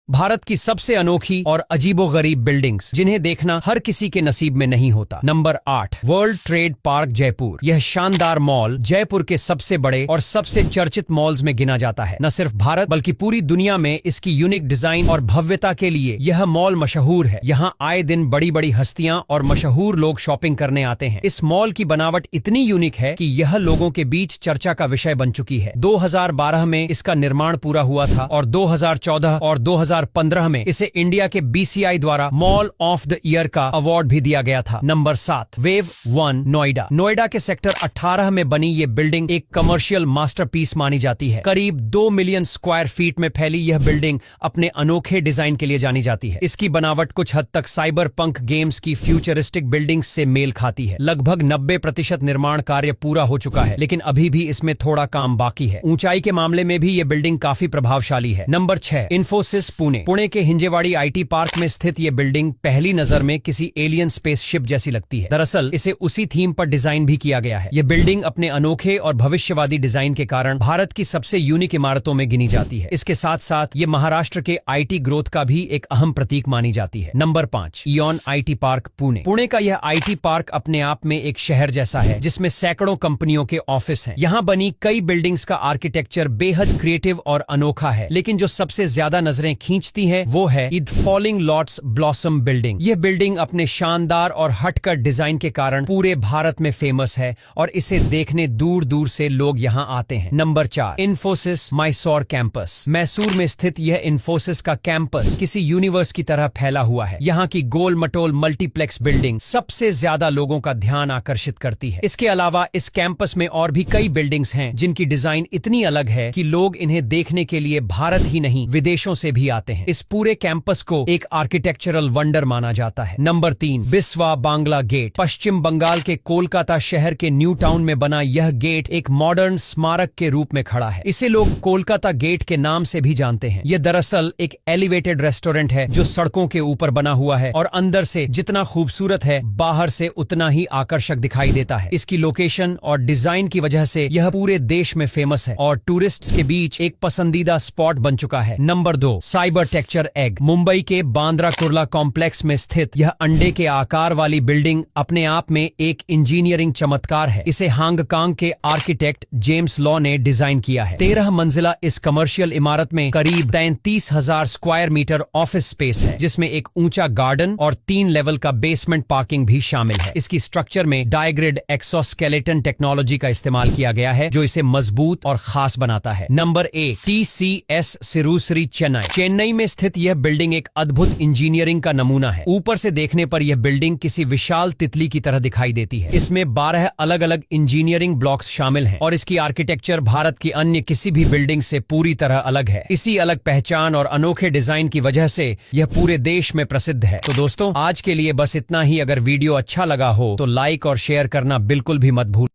भारत की सबसे अनोखी और अजीबोगरीब बिल्डिंग्स जिन्हें देखना हर किसी के नसीब में नहीं होता। Number 8, world trade park Jaipur. यह शानदार मॉल जयपुर के सबसे बड़े और सबसे चर्चित मॉल्स में गिना जाता है। न सिर्फ भारत बल्कि पूरी दुनिया में इसकी यूनिक डिजाइन और भव्यता के लिए यह मॉल मशहूर है। यहाँ आए दिन बड़ी बड़ी हस्तियां और मशहूर लोग शॉपिंग करने आते हैं। इस मॉल की बनावट इतनी यूनिक है कि यह लोगों के बीच चर्चा का विषय बन चुकी है। 2012 में इसका निर्माण पूरा हुआ था और 2014 और 2015 में इसे इंडिया के BCI द्वारा मॉल ऑफ द ईयर का अवार्ड भी दिया गया था। Number 7, wave 1 Noida. नोएडा के सेक्टर 18 में बनी ये बिल्डिंग एक कमर्शियल मास्टरपीस मानी जाती है। करीब 2 मिलियन स्क्वायर फीट में फैली यह बिल्डिंग अपने अनोखे डिजाइन के लिए जानी जाती है। इसकी बनावट कुछ हद तक साइबर पंक गेम्स की फ्यूचरिस्टिक बिल्डिंग से मेल खाती है। लगभग 90% निर्माण कार्य पूरा हो चुका है, लेकिन अभी भी इसमें थोड़ा काम बाकी है। ऊंचाई के मामले में भी ये बिल्डिंग काफी प्रभावशाली है। नंबर 6, इन्फोसिस पुणे के हिंजेवाड़ी IT पार्क में स्थित ये बिल्डिंग पहली नजर में किसी एलियन स्पेसशिप जैसी लगती है। दरअसल इसे उसी थीम पर डिजाइन भी किया गया है। ये बिल्डिंग अपने अनोखे और भविष्यवादी डिजाइन के कारण भारत की सबसे यूनिक इमारतों में गिनी जाती है। इसके साथ साथ ये महाराष्ट्र के IT ग्रोथ का भी एक अहम प्रतीक मानी जाती है। Number 5, ion IT park Pune का यह IT पार्क अपने आप में एक शहर जैसा है जिसमें सैकड़ों कंपनियों के ऑफिस हैं। यहाँ बनी कई बिल्डिंग्स का आर्किटेक्चर बेहद क्रिएटिव और अनोखा है, लेकिन जो सबसे ज्यादा नजरें खींचती है वो है the falling lots blossom building. यह बिल्डिंग अपने शानदार और हटकर डिजाइन के कारण पूरे भारत में फेमस है और इसे देखने दूर दूर से लोग यहाँ आते हैं। Number 4, Infosys Mysore campus. Mysore में स्थित यह इन्फोसिस का कैंपस किसी यूनिवर्स की तरह फैला हुआ है। यहाँ की गोल मटोल मल्टीप्लेक्स बिल्डिंग सबसे ज्यादा लोगों का ध्यान आकर्षित करती है। इसके अलावा इस कैंपस में और भी कई बिल्डिंग्स हैं जिनकी डिजाइन इतनी अलग है कि लोग इन्हें देखने के लिए भारत ही नहीं विदेशों से भी आते हैं। इस पूरे कैंपस को एक आर्किटेक्चरल वंडर माना जाता है। Number 3, Biswa Bangla gate. पश्चिम बंगाल के कोलकाता शहर के न्यू टाउन में बना यह गेट एक मॉडर्न स्मारक के रूप में खड़ा है। इसे लोग कोलकाता गेट के नाम से भी जानते हैं। यह दरअसल एक एलिवेटेड रेस्टोरेंट है जो सड़कों के ऊपर बना हुआ है और अंदर से जितना खूबसूरत है बाहर से उतना ही आकर्षक दिखाई देता है। इसकी लोकेशन और डिजाइन की वजह से यह पूरे देश में फेमस है और टूरिस्ट्स के बीच एक पसंदीदा स्पॉट बन चुका है। Number 2, cyber texture egg. Mumbai के बांद्रा कुर्ला कॉम्प्लेक्स में स्थित यह अंडे के आकार वाली बिल्डिंग अपने आप में एक इंजीनियरिंग चमत्कार है। इसे हांगकांग के आर्किटेक्ट जेम्स लॉ ने डिजाइन किया है। 13 मंजिला इस कमर्शियल इमारत में करीब 33,000 स्क्वायर मीटर ऑफिस स्पेस है, जिसमें एक ऊंचा गार्डन और 3 लेवल का बेसमेंट पार्किंग भी शामिल है। इसकी स्ट्रक्चर में डायग्रिड एक्सोस्केलेटन टेक्नोलॉजी का इस्तेमाल किया गया है जो इसे मजबूत और खास बनाता है। नंबर 1, TCS सिरुश्री चेन्नई में स्थित यह बिल्डिंग एक अद्भुत इंजीनियरिंग का नमूना है। ऊपर से देखने पर यह बिल्डिंग किसी विशाल तितली की तरह दिखाई देती है। इसमें 12 अलग अलग इंजीनियरिंग ब्लॉक्स शामिल हैं और इसकी आर्किटेक्चर भारत की अन्य किसी भी बिल्डिंग से पूरी तरह अलग है। इसी अलग पहचान और अनोखे डिजाइन की वजह से यह पूरे देश में प्रसिद्ध है। तो दोस्तों आज के लिए बस इतना ही। अगर वीडियो अच्छा लगा हो तो लाइक और शेयर करना बिल्कुल भी मत भूल।